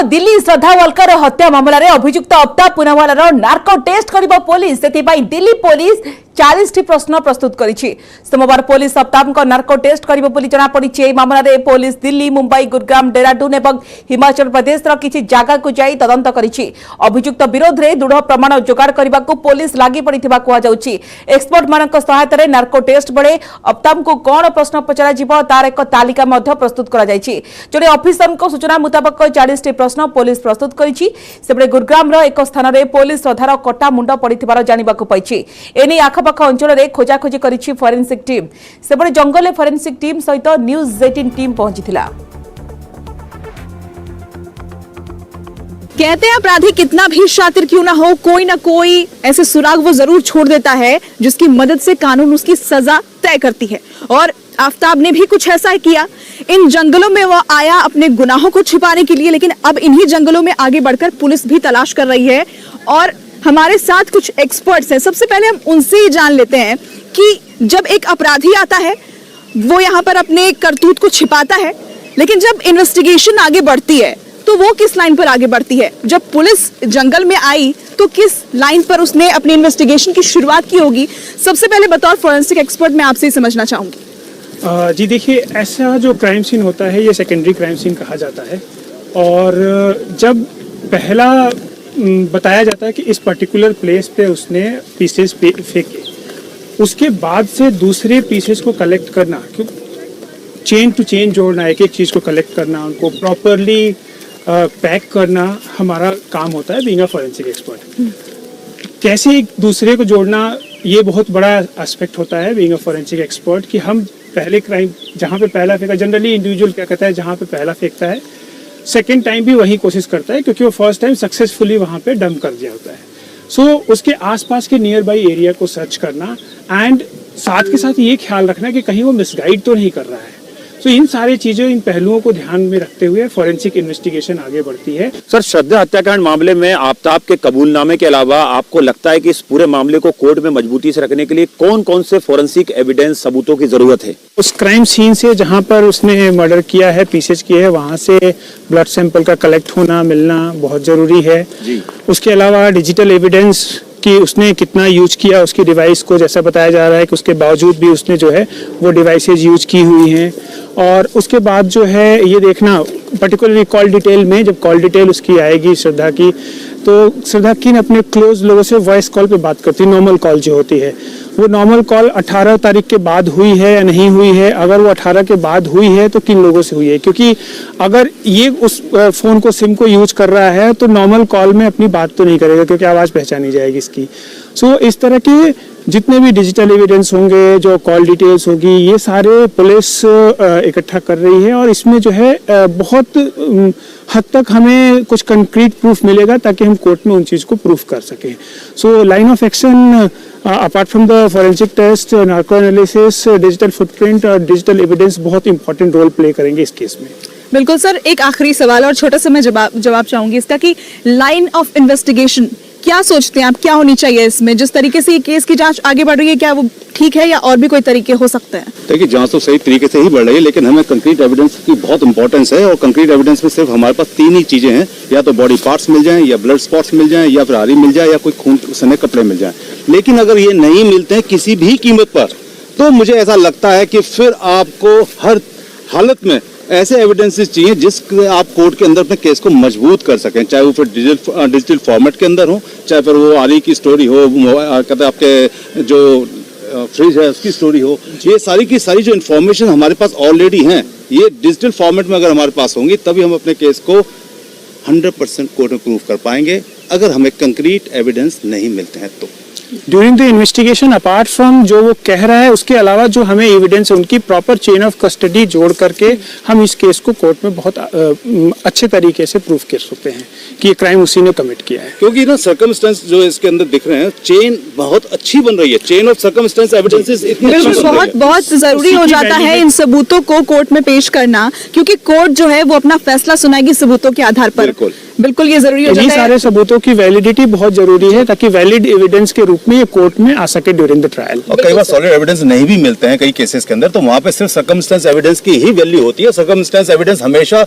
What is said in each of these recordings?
दिल्ली श्रद्धा Walker हत्या मामला रे अभियुक्त अफ्ताब पूनावालार नार्को टेस्ट करिबो पुलिस। सेतिबाई दिल्ली पुलिस 40 प्रश्न प्रस्तुत करिछि। सोमवार पुलिस अफ्ताब को नार्को टेस्ट करिबो बोली जना पड़िछि। एई मामला रे पुलिस दिल्ली, मुंबई, गुरुग्राम, डेराडून एवं हिमाचल प्रदेश रो किछि जागा को जाई तदंत करिछि। अभियुक्त विरोध रे दृढ़ प्रमाण जोगाड़ करबा को पुलिस लागि पड़िथिबा कुआ जाउछि। एक्सपर्ट मानक सहायता रे नार्को टेस्ट बळे अफ्ताब को कोन प्रश्न पचरा जिवो तार एक तालिका मध्ये प्रस्तुत करा जाइछि। जणे ऑफिसर को सूचना मुताबिक 40 प्रश्न पुलिस प्रस्तुत करिछि। सेबळे गुरुग्राम रो एक स्थान रे पुलिस श्रद्धार कटा मुंड पड़िथिबार जानिबा को पाइछि। एनी आखपाख अंचल रे खोजाखोजी करिछि फोरेंसिक टीम। सेबळे जंगल फोरेंसिक टीम सहित न्यूज 18 टीम पहुंचीथिला। कहते हैं अपराधी कितना भी शातिर क्यों ना हो, कोई ना कोई ऐसे सुराग वो जरूर छोड़ देता है जिसकी मदद से कानून उसकी सजा तय करती है। और आफ्ताब ने भी कुछ ऐसा ही किया। इन जंगलों में वो आया अपने गुनाहों को छिपाने के लिए, लेकिन अब इन्हीं जंगलों में आगे बढ़कर पुलिस भी तलाश कर रही है। और हमारे साथ कुछ एक्सपर्ट्स हैं। सबसे पहले हम उनसे ही जान लेते हैं कि जब एक अपराधी आता है वो यहाँ पर अपने करतूत को छिपाता है, लेकिन जब इन्वेस्टिगेशन आगे बढ़ती है तो वो किस लाइन पर आगे बढ़ती है। जब पुलिस जंगल में आई तो किस लाइन पर उसने अपनी इन्वेस्टिगेशन की शुरुआत की होगी। सबसे पहले बतौर फोरेंसिक एक्सपर्ट मैं आपसे ही समझना चाहूंगी। जी देखिए, ऐसा जो क्राइम सीन होता है ये सेकेंडरी क्राइम सीन कहा जाता है। और जब पहला बताया जाता है कि इस पर्टिकुलर प्लेस पे उसने पीसेस फेंके, उसके बाद से दूसरे पीसेस को कलेक्ट करना, चेन टू चेन जोड़ना, एक एक चीज़ को कलेक्ट करना, उनको प्रॉपरली पैक करना हमारा काम होता है बीइंग अ फोरेंसिक एक्सपर्ट। कैसे एक दूसरे को जोड़ना, ये बहुत बड़ा एस्पेक्ट होता है बीइंग अ फोरेंसिक एक्सपर्ट कि हम पहले क्राइम जहाँ पे पहला फेंका, जनरली इंडिविजुअल क्या कहता है जहाँ पे पहला फेंकता है सेकेंड टाइम भी वही कोशिश करता है, क्योंकि वो फर्स्ट टाइम सक्सेसफुली वहाँ पे डंप कर दिया होता है। सो उसके आसपास के नियर बाई एरिया को सर्च करना एंड साथ के साथ ये ख्याल रखना कि कहीं वो मिसगाइड तो नहीं कर रहा है। तो इन सारी चीज़ों, इन पहलुओं को ध्यान में रखते हुए फोरेंसिक इन्वेस्टिगेशन आगे बढ़ती है। सर, श्रद्धा हत्याकांड मामले में आफ्ताब के कबूलनामे के अलावा आपको लगता है कि इस पूरे मामले को कोर्ट में मजबूती से रखने के लिए कौन कौन से फोरेंसिक एविडेंस सबूतों की जरूरत है? उस क्राइम सीन से जहां पर उसने मर्डर किया है, पीसेज किए हैं, वहां से ब्लड सैंपल का कलेक्ट होना, मिलना बहुत जरूरी है जी। उसके अलावा डिजिटल एविडेंस कि उसने कितना यूज किया उसकी डिवाइस को, जैसा बताया जा रहा है कि उसके बावजूद भी उसने जो है वो डिवाइसेज यूज की हुई हैं। और उसके बाद जो है ये देखना पर्टिकुलरली कॉल डिटेल में, जब कॉल डिटेल उसकी आएगी श्रद्धा की, तो श्रद्धा किन अपने क्लोज लोगों से वॉइस कॉल पे बात करती है। नॉर्मल कॉल जो होती है वो नॉर्मल कॉल 18 तारीख के बाद हुई है या नहीं हुई है। अगर वो 18 के बाद हुई है तो किन लोगों से हुई है, क्योंकि अगर ये उस फ़ोन को सिम को यूज कर रहा है तो नॉर्मल कॉल में अपनी बात तो नहीं करेगा, क्योंकि आवाज़ पहचानी जाएगी इसकी। सो इस तरह के जितने भी डिजिटल एविडेंस होंगे, जो कॉल डिटेल्स होगी, ये सारे पुलिस इकट्ठा कर रही है। और इसमें जो है बहुत हद तक हमें कुछ कंक्रीट प्रूफ मिलेगा ताकि हम कोर्ट में उन चीज़ को प्रूफ कर सकें। So line of action apart from the forensic test, narco analysis, digital footprint और डिजिटल एविडेंस बहुत इंपॉर्टेंट रोल प्ले करेंगे इस केस में। बिल्कुल सर, एक आखिरी सवाल और छोटा सा मैं जवाब चाहूंगी इसका कि लाइन ऑफ इन्वेस्टिगेशन क्या सोचते हैं आप, क्या होनी चाहिए इसमें? जिस तरीके से ये केस की जांच आगे बढ़ रही है, क्या वो ठीक है या और भी कोई तरीके हो सकते हैं? देखिए, जांच तो सही तरीके से ही बढ़ रही है, लेकिन हमें कंक्रीट एविडेंस की बहुत इंपॉर्टेंस है। और कंक्रीट एविडेंस में सिर्फ हमारे पास 3 ही चीजें हैं, या तो बॉडी पार्ट्स मिल जाएं, या ब्लड स्पॉट्स मिल जाएं, या फिर आरी मिल जाए, या कोई खून सने कपड़े मिल जाएं। लेकिन अगर ये नहीं मिलते हैं किसी भी कीमत पर, तो मुझे ऐसा लगता है कि फिर आपको हर हालत में ऐसे एविडेंसेस चाहिए जिससे आप कोर्ट के अंदर अपने केस को मजबूत कर सकें, चाहे वो फिर डिजिटल फॉर्मेट के अंदर हो, चाहे फिर वो आरी की स्टोरी हो, कहते हैं आपके जो फ्रिज है उसकी स्टोरी हो। ये सारी की सारी जो इन्फॉर्मेशन हमारे पास ऑलरेडी हैं, ये डिजिटल फॉर्मेट में अगर हमारे पास होंगी तभी हम अपने केस को 100% कोर्ट में प्रूव कर पाएंगे, अगर हमें कंक्रीट एविडेंस नहीं मिलते हैं तो। During the investigation apart from जो वो कह रहा है उसके अलावा जो हमें एविडेंस है उनकी प्रॉपर चेन ऑफ कस्टडी जोड़ करके हम इस केस को कोर्ट में बहुत अच्छे तरीके से प्रूव कर सकते हैं कि ये क्राइम उसी ने कमिट किया है। क्योंकि ना सर्कमस्टेंस जो इसके अंदर दिख रहे हैं, चेन बहुत अच्छी बन रही है, चेन ऑफ सर्कमस्टेंस एविडेंसेस इतनी बहुत जरूरी हो जाता है इन सबूतों को कोर्ट में पेश करना, क्योंकि कोर्ट जो है वो अपना फैसला सुनाएगी सबूतों के आधार पर। बिल्कुल ये जरूरी हो जाता है। सारे सबूतों की वैलिडिटी बहुत जरूरी है ताकि वैलिड एविडेंस के रूप में ये कोर्ट में आ सके ड्यूरिंग द ट्रायल। और कई बार सॉलिड एविडेंस नहीं भी मिलते हैं कई केसेस के अंदर, तो वहां पे सिर्फ सर्कमस्टेंस एविडेंस की ही वैल्यू होती है। सर्कमस्टेंस एविडेंस हमेशा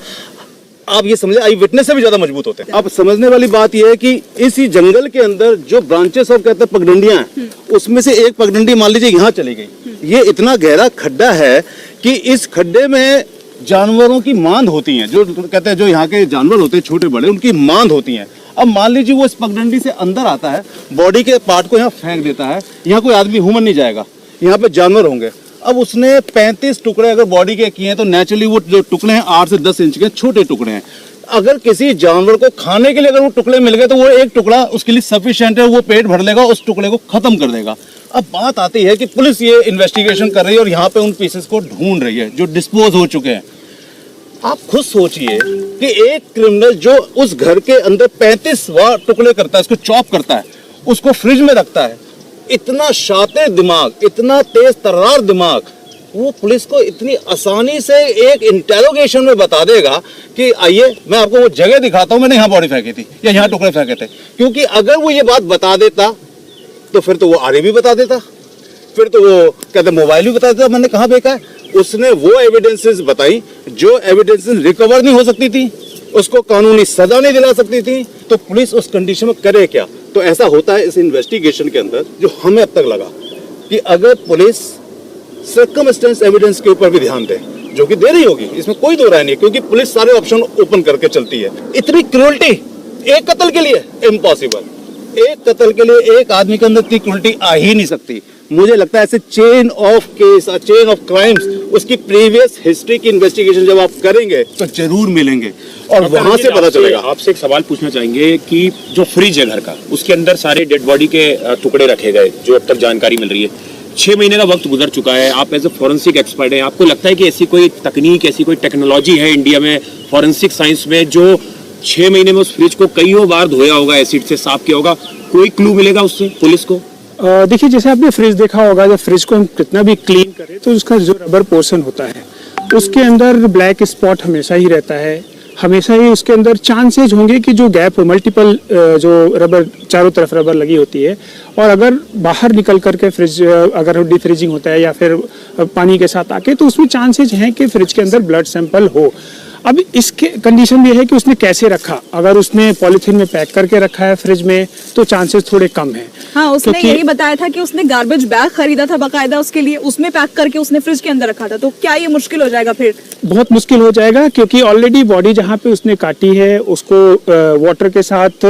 आप ये समझे आई विटनेस से भी ज्यादा मजबूत होते हैं। अब समझने वाली बात यह है कि इसी जंगल के अंदर जो ब्रांचेस ऑफ कहते हैं पगडंडियां हैं, उसमें से एक पगडंडी मान लीजिए यहाँ चली गई। ये इतना गहरा खड्डा है कि इस खड्डे में जानवरों की मांद होती है, जो कहते हैं जो यहाँ के जानवर होते हैं छोटे बड़े, उनकी मांद होती है। अब मान लीजिए वो इस पगडंडी से अंदर आता है, बॉडी के पार्ट को यहाँ फेंक देता है, यहाँ कोई आदमी ह्यूमन नहीं जाएगा, यहाँ पे जानवर होंगे। अब उसने 35 टुकड़े अगर बॉडी के किए हैं तो नेचुरली वो जो टुकड़े हैं 8 से 10 इंच के छोटे टुकड़े हैं। अगर किसी जानवर को खाने के लिए अगर वो टुकड़े मिल गए तो वो एक टुकड़ा उसके लिए सफिशिएंट है, वो पेट भर लेगा, उस टुकड़े को खत्म कर देगा। अब बात आती है कि पुलिस ये इन्वेस्टिगेशन कर रही है और यहाँ पे उन पीसेस को ढूंढ रही है जो डिस्पोज हो चुके हैं। आप खुद सोचिए कि एक क्रिमिनल जो उस घर के अंदर 35 टुकड़े करता है, उसको चॉप करता है, उसको फ्रिज में रखता है, इतना शातिर दिमाग, इतना तेज तर्रार दिमाग, वो पुलिस को इतनी आसानी से एक इंटेरोगेशन में बता देगा कि आइए मैं आपको वो जगह दिखाता हूं, मैंने यहाँ बॉडी फेंकी थी या यहाँ टुकड़े फेंके थे। क्योंकि अगर वो ये बात बता देता तो फिर तो वो आरे भी बता देता, फिर तो वो कहते मोबाइल भी बता देता मैंने कहाँ फेंका है। उसने वो एविडेंसेस बताई जो एविडेंसेस रिकवर नहीं हो सकती थी, उसको कानूनी सजा नहीं दिला सकती थी, तो पुलिस उस कंडीशन में करे क्या। तो ऐसा होता है इस इन्वेस्टिगेशन के अंदर, जो हमें अब तक लगा कि अगर पुलिस सर्कमस्टेंस एविडेंस के ऊपर भी ध्यान दे, जो कि दे रही होगी, इसमें कोई दो राय नहीं, क्योंकि पुलिस सारे ऑप्शन ओपन करके चलती है। इतनी क्रूरटी एक कत्ल के लिए इम्पॉसिबल, एक कत्ल के लिए एक आदमी के अंदर इतनी क्रूरटी आ ही नहीं सकती। मुझे लगता है ऐसे chain of case, chain of crimes, उसकी प्रीवियस हिस्ट्री की इन्वेस्टिगेशन जब आप करेंगे तो जरूर मिलेंगे और वहां से पता चलेगा। आपसे एक सवाल पूछना चाहेंगे कि जो फ्रिज है घर का, उसके अंदर सारे डेड बॉडी के टुकड़े रखे गए, जो अब तक जानकारी मिल रही है। 6 महीने का वक्त गुजर चुका है, आप एज ए फॉरेंसिक एक्सपर्ट हैं, आपको लगता है कि ऐसी कोई तकनीक, ऐसी कोई टेक्नोलॉजी है इंडिया में फॉरेंसिक साइंस में जो 6 महीने में उस फ्रिज को कईयों बार धोया होगा, एसिड से साफ किया होगा, कोई क्लू मिलेगा उससे पुलिस को? देखिए, जैसे आपने फ्रिज देखा होगा, जब फ्रिज को हम कितना भी क्लीन करें तो उसका जो रबर पोर्शन होता है उसके अंदर ब्लैक स्पॉट हमेशा ही रहता है, हमेशा ही उसके अंदर चांसेस होंगे कि जो गैप मल्टीपल जो रबर चारों तरफ रबर लगी होती है, और अगर बाहर निकल करके फ्रिज अगर डिफ्रीजिंग होता है या फिर पानी के साथ आके, तो उसमें चांसेस हैं कि फ्रिज के अंदर ब्लड सैंपल हो। अब इसके कंडीशन ये है कि उसने कैसे रखा, अगर उसने पॉलीथीन में पैक करके रखा है फ्रिज में तो चांसेस थोड़े कम हैं। हाँ, उसने यही बताया था कि उसने गार्बेज बैग खरीदा था बकायदा उसके लिए, उसमें पैक करके उसने फ्रिज के अंदर रखा था। तो क्या ये मुश्किल हो जाएगा फिर? बहुत मुश्किल हो जाएगा, क्योंकि ऑलरेडी बॉडी जहाँ पे उसने काटी है उसको वाटर के साथ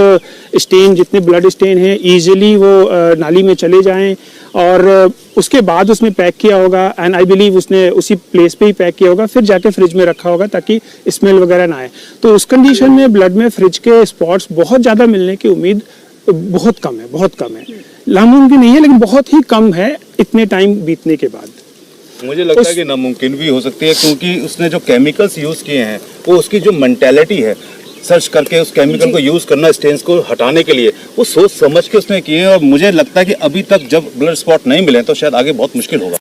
स्टेन, जितने ब्लड स्टेन है इजीली वो नाली में चले जाएं, और उसके बाद उसमें पैक किया होगा, एंड आई बिलीव उसने उसी प्लेस पे ही पैक किया होगा, फिर जाके फ्रिज में रखा होगा ताकि स्मेल वगैरह ना आए। तो उस कंडीशन में ब्लड में फ्रिज के स्पॉट्स बहुत ज़्यादा मिलने की उम्मीद बहुत कम है, बहुत कम है, नामुमकिन नहीं है लेकिन बहुत ही कम है इतने टाइम बीतने के बाद। मुझे लगता है कि नामुमकिन भी हो सकती है, क्योंकि उसने जो केमिकल्स यूज किए हैं वो उसकी जो मेंटालिटी है, सर्च करके उस केमिकल को यूज करना स्टेन्स को हटाने के लिए, वो सोच समझ के उसने किए हैं। और मुझे लगता है कि अभी तक जब ब्लड स्पॉट नहीं मिले तो शायद आगे बहुत मुश्किल होगा।